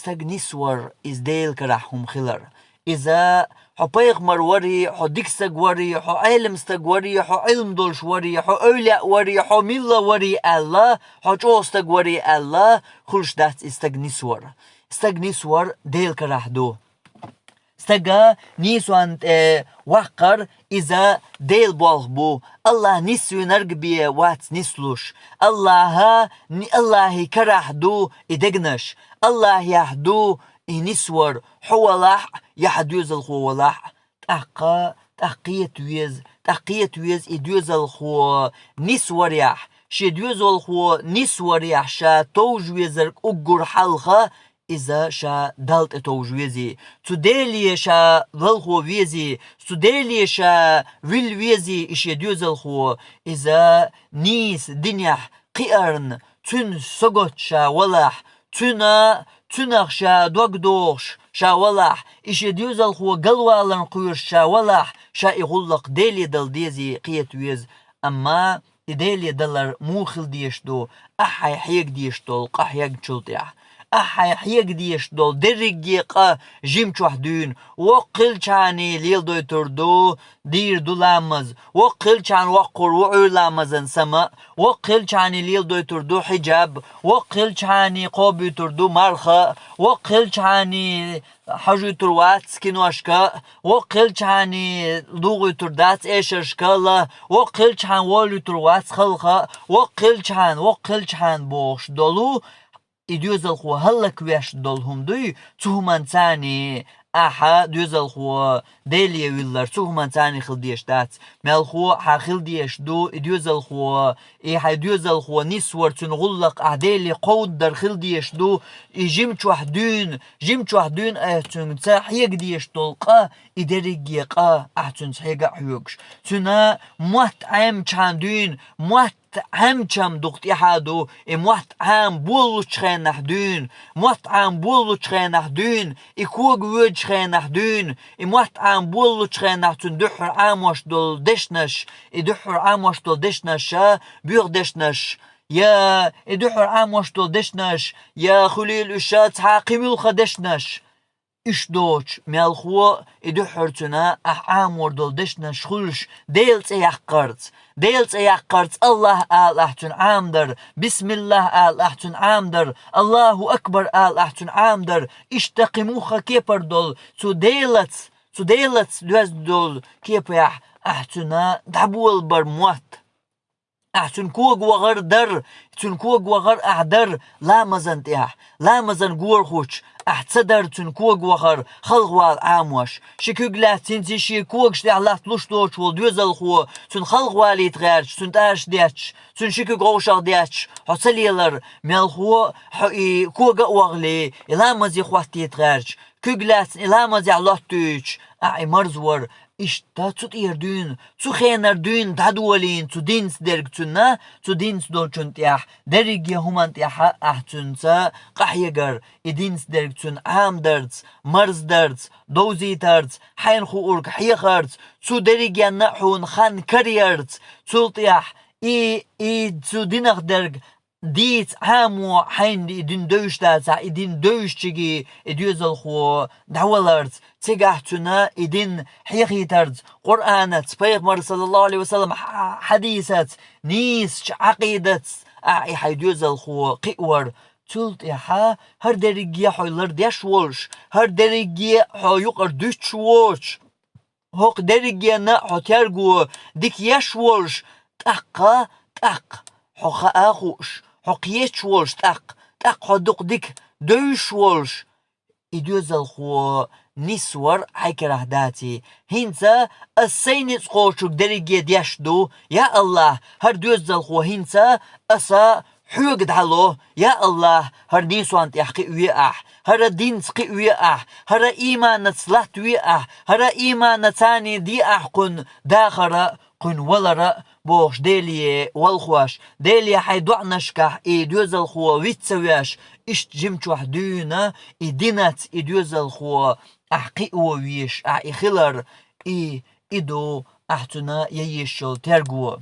نسور إز ديل كراحهم خلر إذا حبيغ مروري حو ديكستق وري حو علمستق وري حو علم دولش وري حو أولياء وري حو ملة وري الله حو جوستق وري الله خلش دات استق نسور ديل كراح دو استقا نيسوان وقر إذا ديل بو الله نسوي نرقبيه وات نسلوش الله كراح دو إدقنش الله يحدو نسور حوالح يحدوز الخوالح تحقية ويز إدوز الخو نسور يح شدوز الخو نسور يح شا توجوزرك أقر حلقة إذا شا دالت توجوزي تدالي شا ذلخو ويزي تدالي شا ويل ويزي إش يدوز الخو إذا نيس دنيح قيرن تن سقط شا ولح تنخ شا دوغدوش شا ولح إش يدوز الخو قلوالن قيرش شا ولح شا يغلق دالي دل ديزي قيت ويز أما إدالي دلر موخل ديشتو أحي حيق ديشتو القحيق تشلطيح أحي حيق ديشتو درقيقة جيمش وحدون وقل چاني ليل دوي تردو دير دولامز وقل چان وقر وعولامزن سما وقل چاني ليل دوي تردو حجاب وقل چاني قوبي تردو مرخة وقل چاني حجو تروات سكينواشكا وقل چاني دوغي تردات ايشرشكالا وقل چان والي تروات خلقا وقل چان بوش دولو إدوز الخو هلك ويش دولهم دوي تهمان تاني أحا دوز الخو ديلي ويلر تهمان تاني خلديش دات مالخو حاخلديش دو إدوز الخو إيحا دوز الخو نسور تنغلق أعديلي قود در خلديش دو جيمش وحدون أهتن تحيق ديش دولقا إدريقيقا أهتن تحيق حيوكش تنا موات عام چاندون موات عام چم دقت إحادو موات عام بولو چخين نحدون موات عام بولو چخين نحدون إكوغ وود چخين نحدون موات عام بولو چخين نحدون دحر عام واش دول دشنش دحر عام واش دول دشنش بيغ دشنش يا دحر عام واش دول دشنش يا خليل الشات حاقم الخدشنش إش دوش مالخو إدحرتنا أحام وردول دشنا شخلش ديلت يحقرت الله آل أحتن عامدر بسم الله آل أحتن عامدر الله أكبر آل أحتن عامدر اشتقموخا كيبر دول تو ديلت دوز دول كيبر أحتنا دعبول برموات أحسن كوغ وغر در تنكوغ وغر أحدر لا مزن غور خوش أحتصدر تنكوغ وغر خلغوال عاموش شكوغ لا تنتي شكوغ شدع لا تلوش دوش والدوزل خو تن خلغوال يتغيرش تن تاش دياتش تن شكوغ غوشاق دياتش حصليلر مالخو كوغ وغلي إلا مزي خواتي يتغيرش كوغ لا إلا مزي علوت دوش أعي مرزور İşte tut irdün, tu xenerdün tadwalin, tu dins dergtünna, tu dins dolçuntiyah, dergi humantiyah ahtünsa, qahyegar, idins dergtün amderts, marsderts, doziterts, hain xuurk hiyakharts, tu dergi nahun khan karierts, tultiyah, tu dinach derg, ديت عامو حين إدين دوشتات إدين دوشتجي إديوزل خو دعوالرت تجاهتنا إدين حيخيترت قرآنت بيغمر صلى الله عليه وسلم حديثات نيس عقيدة أعي حيديوزل خو قيور تلت إحا هر دريجي حيلر ديش ولش هر دريجي حيقر دوش وش هق دريجي نا حترجو ديك يش ولش تق حق أخوش حقيتش ولش تق حدق ديك دوش ولش إدوزل خو نسور حكره داتي هنسا السين تقوشك درجة ديشدو يا الله هر دوزل خو هنسا أسا حوق دعلو يا الله هر نيسوان تحقي ويأح هر دين تقي ويأح هر إيمان نتسلحت ويأح هر إيمان نتاني دي أحقن داخر قن ولر بوش ديلي والخواش ديلي حيدعنشكح إدوزل خو ويتسوياش إشت جمش وحدونا إدينات إدوزل خو أحقي ويش أحي خلر إدو أحتنا ييشل ترقو